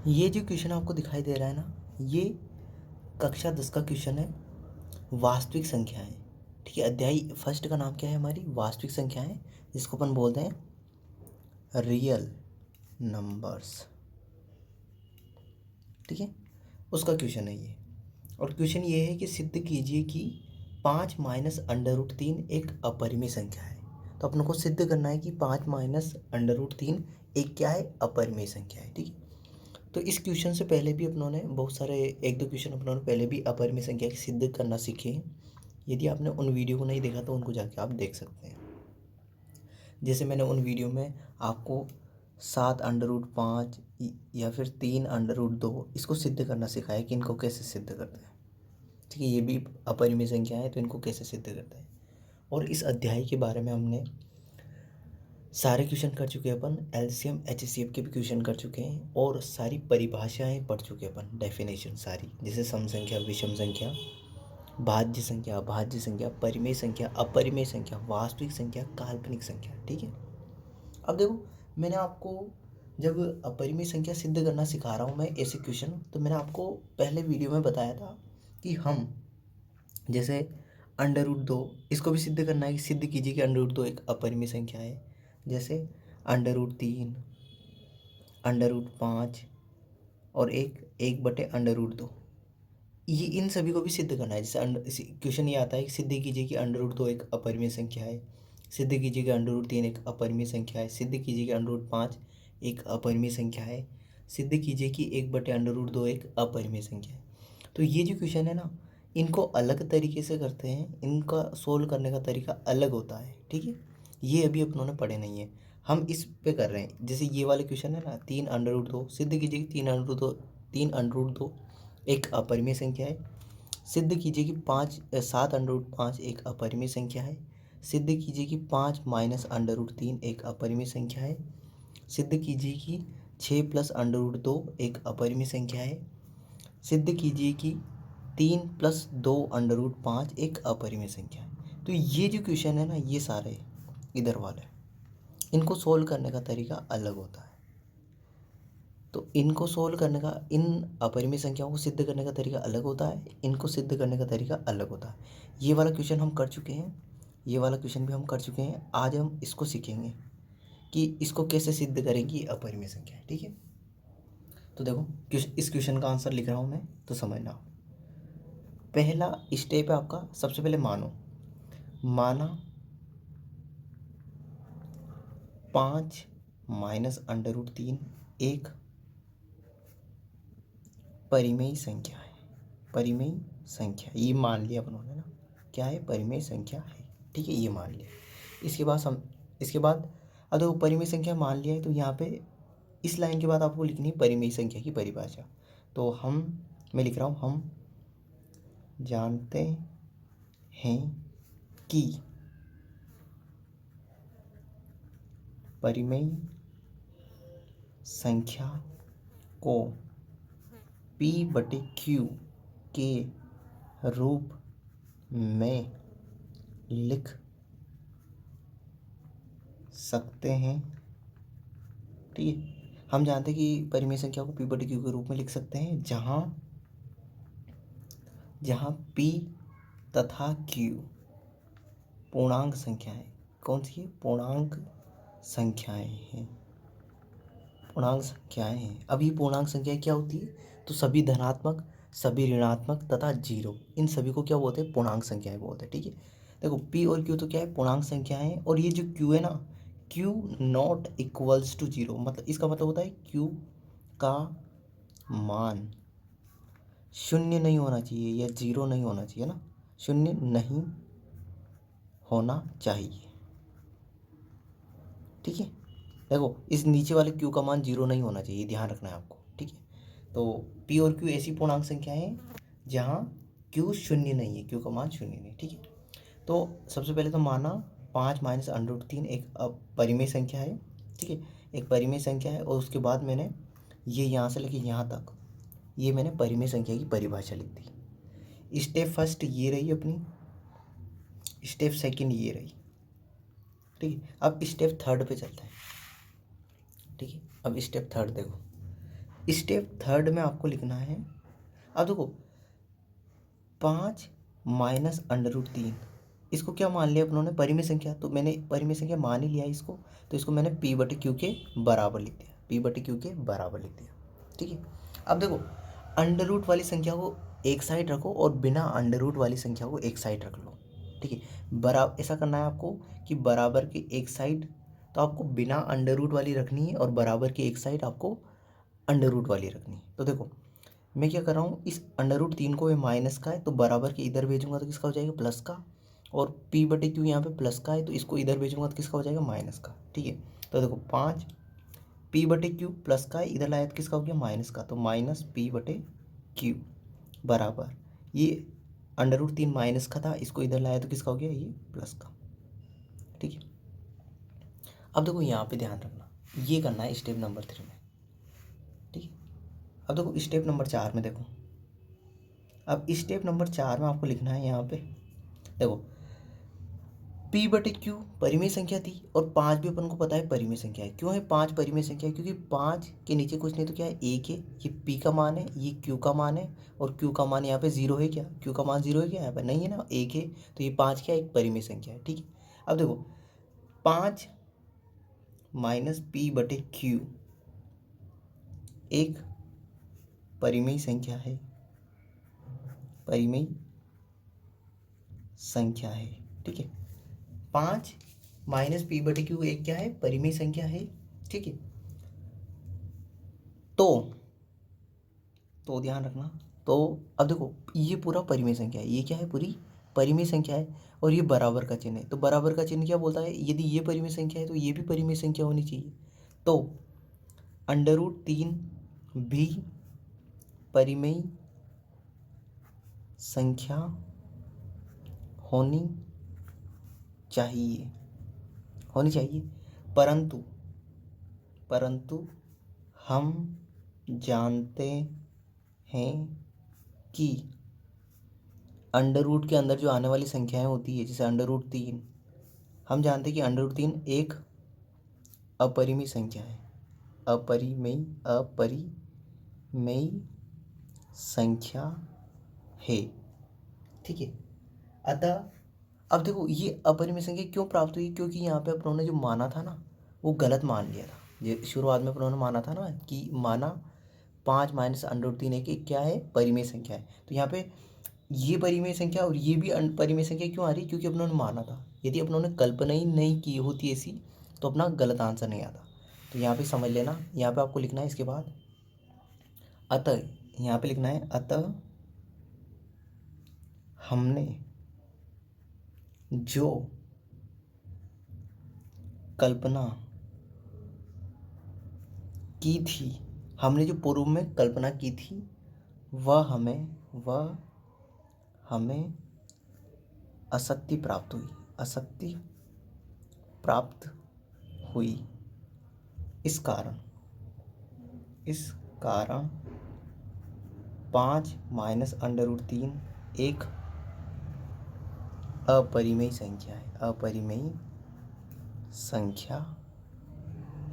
ये जो क्वेश्चन आपको दिखाई दे रहा है ना, ये कक्षा 10 का क्वेश्चन है। वास्तविक संख्याएं, ठीक है। अध्याय फर्स्ट का नाम क्या है हमारी? वास्तविक संख्याएं, जिसको अपन बोलते हैं रियल नंबर्स, ठीक है। उसका क्वेश्चन है ये। और क्वेश्चन ये है कि सिद्ध कीजिए कि 5 माइनस अंडर रूट 3 एक अपरिमेय संख्या है। तो अपन को सिद्ध करना है कि 5 माइनस अंडर रूट 3 एक क्या है? अपरिमेय संख्या है, ठीक है। तो इस क्वेश्चन से पहले भी अपनों ने बहुत सारे, एक दो क्वेश्चन अपनों ने पहले भी अपरिमेय संख्या की सिद्ध करना सीखे हैं। यदि आपने उन वीडियो को नहीं देखा तो उनको जाके आप देख सकते हैं। जैसे मैंने उन वीडियो में आपको 7 अंडर रूट 5 या फिर 3 अंडर रूट 2 इसको सिद्ध करना सिखाया कि इनको कैसे सिद्ध करते हैं, ठीक है। ये भी अपरिमेय संख्या है तो इनको कैसे सिद्ध करते हैं। और इस अध्याय के बारे में हमने सारे क्वेश्चन कर चुके हैं अपन। एलसीएम एचसीएफ के भी क्वेश्चन कर चुके हैं और सारी परिभाषाएं पढ़ चुके हैं अपन, डेफिनेशन सारी, जैसे सम संख्या, विषम संख्या, भाज्य संख्या, अभाज्य संख्या, परिमेय संख्या, अपरिमेय संख्या, वास्तविक संख्या, काल्पनिक संख्या, ठीक है। अब देखो, मैंने आपको जब अपरिमेय संख्या सिद्ध करना सिखा रहा हूँ मैं ऐसे क्वेश्चन, तो मैंने आपको पहले वीडियो में बताया था कि हम जैसे अंडर रूट 2 इसको भी सिद्ध करना है कि सिद्ध कीजिए कि अंडर रूट 2 एक अपरिमेय संख्या है। जैसे अंडर रूट 3, अंडर रूट 5 और एक बटे अंडर रूट 2, ये इन सभी को भी सिद्ध करना है। जैसे क्वेश्चन ये आता है कि सिद्ध कीजिए कि अंडर रूट 2 एक अपरिमेय संख्या है, सिद्ध कीजिए कि अंडर रूट 3 एक अपरिमेय संख्या है, सिद्ध कीजिए कि अंडर रूट 5 एक अपरिमेय संख्या है, सिद्ध कीजिए कि एक बटे अंडर रूट 2 एक अपरिमेय संख्या है। तो ये जो क्वेश्चन है ना, इनको अलग तरीके से करते हैं, इनका सोल्व करने का तरीका अलग होता है, ठीक है। ये अभी अपनों ने पढ़े नहीं है, हम इस पे कर रहे हैं। जैसे ये वाले क्वेश्चन है ना, 3 अंडर रूट 2, सिद्ध कीजिए कि 3 अंडर रूट 2 एक अपरिमेय संख्या है। सिद्ध कीजिए कि 7 अंडर रूट 5 एक अपरिमेय संख्या है। सिद्ध कीजिए कि 5 माइनस अंडर रूट 3 एक अपरिमेय संख्या है। सिद्ध कीजिए कि 6 प्लस अंडर रूट 2 एक अपरिमेय संख्या है। सिद्ध कीजिए कि 3 प्लस 2 अंडर रूट 5 एक अपरिमेय संख्या है। तो ये जो क्वेश्चन है ना, ये सारे इधर वाले, इनको सोल्व करने का तरीका अलग होता है। तो इनको सोल्व करने का, इन अपरिमेय संख्याओं को सिद्ध करने का तरीका अलग होता है, इनको सिद्ध करने का तरीका अलग होता है। ये वाला क्वेश्चन हम कर चुके हैं, ये वाला क्वेश्चन भी हम कर चुके हैं। आज हम इसको सीखेंगे कि इसको कैसे सिद्ध करेंगी अपरिमेय संख्या, ठीक है। तो देखो, इस क्वेश्चन का आंसर लिख रहा हूँ मैं, तो समझना। पहला स्टेप है आपका, सबसे पहले माना 5 माइनस अंडर रूट 3 एक परिमेय संख्या है। परिमेय संख्या, ये मान लिया अपन ने ना, क्या है? परिमेय संख्या है, ठीक है, ये मान लिया। इसके बाद अब देखो, परिमेय संख्या मान लिया है, तो यहाँ पे इस लाइन के बाद आपको लिखनी है परिमेय संख्या की परिभाषा। तो मैं लिख रहा हूँ, हम जानते हैं कि परिमेय संख्या को P/Q के रूप में लिख सकते हैं, ठीक है। हम जानते हैं कि परिमेय संख्या को P/Q के रूप में लिख सकते हैं, जहाँ P तथा Q पूर्णांक संख्याएं, कौन सी है? पूर्णांक संख्याएं हैं, पूर्णांक संख्याएं हैं। अब ये पूर्णांक संख्याएं क्या होती है? तो सभी धनात्मक, सभी ऋणात्मक तथा जीरो, इन सभी को क्या बोलते हैं? पूर्णांक संख्याएं बोलते हैं, ठीक है। देखो, पी और क्यू तो क्या है? पूर्णांक संख्याएं हैं। और ये जो क्यू है ना, Q not equals to zero, मतलब इसका मतलब होता है क्यू का मान शून्य नहीं होना चाहिए या जीरो नहीं होना चाहिए ना, शून्य नहीं होना चाहिए, ठीक है। देखो, इस नीचे वाले क्यू का मान जीरो नहीं होना चाहिए, ध्यान रखना है आपको, ठीक है। तो पी और क्यू ऐसी पूर्णांक संख्या है जहाँ क्यू शून्य नहीं है, क्यू का मान शून्य नहीं, ठीक है। तो सबसे पहले तो माना 5 माइनस अंडर रूट 3 एक परिमेय संख्या है, ठीक है, एक परिमेय संख्या है। और उसके बाद मैंने ये यहाँ से लेके यहाँ तक, ये मैंने परिमेय संख्या की परिभाषा लिख दी। स्टेप फर्स्ट ये रही अपनी, स्टेप सेकंड ये रही, ठीक है। अब स्टेप थर्ड पे चलते हैं, ठीक है। अब स्टेप थर्ड देखो, स्टेप थर्ड में आपको लिखना है, अब देखो 5 माइनस अंडर रूट 3, इसको क्या मान लिया अपनों ने, परिमेय संख्या, तो मैंने परिमेय संख्या मान ही लिया इसको, तो इसको मैंने p बटे क्यू के बराबर लिख दिया, p बटे क्यू के बराबर लिख दिया। ठीक है, अब देखो अंडर रूट वाली संख्या को एक साइड रखो और बिना अंडर रूट वाली संख्या को एक साइड रख लो। ठीक है, बराबर ऐसा करना है आपको कि बराबर की एक साइड तो आपको बिना अंडर रूट वाली रखनी है और बराबर की एक साइड आपको अंडर रूट वाली रखनी है। तो देखो मैं क्या कर रहा हूँ, इस अंडर रूट 3 को ये माइनस का है तो बराबर के इधर भेजूंगा तो किसका हो जाएगा, प्लस का, और p बटे क्यू यहाँ पे प्लस का है तो इसको इधर भेजूंगा तो किसका हो जाएगा, माइनस का। ठीक है, तो देखो 5 p बटे क्यू प्लस का है, इधर लाया तो किसका हो गया, माइनस का, तो माइनस p बटे क्यू बराबर ये अंडर रूट 3 माइनस का था, इसको इधर लाया तो किसका हो गया, ये प्लस का। ठीक है, अब देखो यहाँ पे ध्यान रखना, ये करना है स्टेप नंबर 3 में। ठीक है, अब देखो स्टेप नंबर 4 में देखो, अब स्टेप नंबर 4 में आपको लिखना है यहाँ पे, देखो p बटे क्यू परिमेय संख्या थी और 5 भी अपन को पता है परिमेय संख्या है। क्यों है 5 परिमेय संख्या है, क्योंकि 5 के नीचे कुछ नहीं तो क्या है, 1 है, ये p का मान है, ये q का मान है, और q का मान यहाँ पे 0 है, क्या q का मान 0 है क्या, यहाँ पे नहीं है ना, 1 है, तो ये 5 क्या एक परिमेय संख्या है। ठीक है, अब देखो 5 माइनस p बटे क्यू एक परिमेय संख्या है, परिमेय संख्या है। ठीक है, 5 माइनस p बटे क्यू एक क्या है, परिमेय संख्या है। ठीक है, तो ध्यान रखना, तो अब देखो ये पूरा परिमेय संख्या है, ये क्या है, पूरी परिमेय संख्या है, और ये बराबर का चिन्ह है, तो बराबर का चिन्ह क्या बोलता है, यदि ये परिमेय संख्या है तो ये भी परिमेय संख्या होनी चाहिए, तो अंडर रूट 3 भी परिमेय संख्या होनी चाहिए, होनी चाहिए, परंतु हम जानते हैं कि अंडर रूट के अंदर जो आने वाली संख्याएं होती है, जैसे अंडर रूट 3, हम जानते हैं कि अंडर रूट 3 एक अपरिमेय संख्या है, अपरिमेय संख्या है। ठीक है, अतः अब देखो ये अपरिमेय संख्या क्यों प्राप्त हुई, क्योंकि यहाँ पे अपनों ने जो माना था ना वो गलत मान लिया था। ये शुरुआत में अपनों ने माना था ना कि माना 5 माइनस अंडर रूट 3 एक क्या है, परिमेय संख्या है, तो यहाँ पे ये परिमेय संख्या और ये भी परिमेय संख्या क्यों आ रही, क्योंकि अपनों ने माना था। यदि अपनों ने कल्पना ही नहीं की होती ऐसी तो अपना गलत आंसर नहीं आता। तो यहाँ पे समझ लेना, यहाँ पे आपको लिखना है इसके बाद अतः, यहाँ पे लिखना है अतः हमने जो कल्पना की थी, हमने जो पूर्व में कल्पना की थी वह हमें असत्य प्राप्त हुई। इस कारण 5 माइनस अंडर रूट 3 एक अपरिमेय संख्या है, अपरिमेय संख्या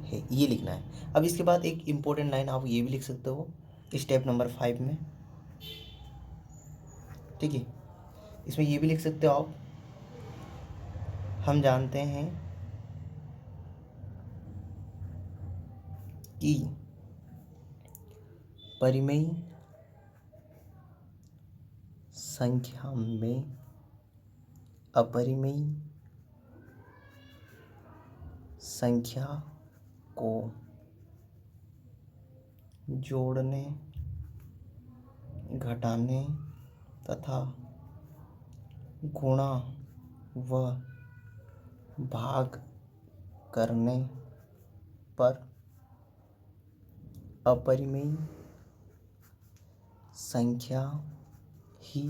है, ये लिखना है। अब इसके बाद एक इम्पोर्टेंट लाइन आप ये भी लिख सकते हो स्टेप नंबर 5 में। ठीक है, इसमें ये भी लिख सकते हो आप, हम जानते हैं कि परिमेय संख्या में अपरिमेय संख्या को जोड़ने, घटाने तथा गुणा व भाग करने पर अपरिमेय संख्या ही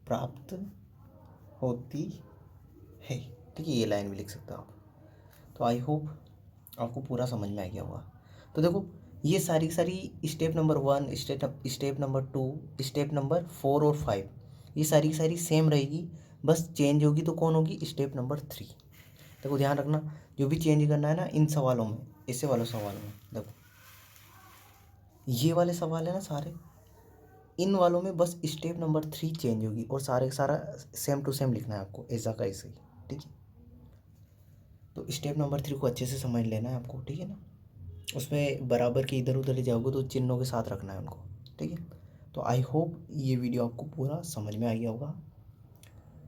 प्राप्त होती है। ठीक है, ये लाइन भी लिख सकते हो आप। तो आई होप आपको पूरा समझ में आ गया होगा। तो देखो ये सारी step number 1, step number 2, step number 4 और 5 ये सारी सेम रहेगी, बस चेंज होगी तो कौन होगी, स्टेप नंबर 3। देखो ध्यान रखना, जो भी चेंज करना है ना इन सवालों में, ऐसे वालों सवालों में देखो ये वाले सवाल है ना सारे, इन वालों में बस स्टेप नंबर 3 चेंज होगी और सारे का सारा सेम टू सेम लिखना है आपको, ऐसा का ऐसे ही। ठीक है, तो स्टेप नंबर 3 को अच्छे से समझ लेना है आपको। ठीक है ना, उसमें बराबर के इधर उधर ले जाओगे तो चिन्हों के साथ रखना है उनको। ठीक है, तो आई होप ये वीडियो आपको पूरा समझ में आ गया होगा,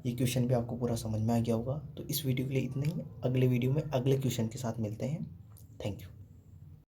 ये क्वेश्चन भी आपको पूरा समझ में आ गया होगा। तो इस वीडियो के लिए इतना ही, अगले वीडियो में अगले क्वेश्चन के साथ मिलते हैं। Thank you.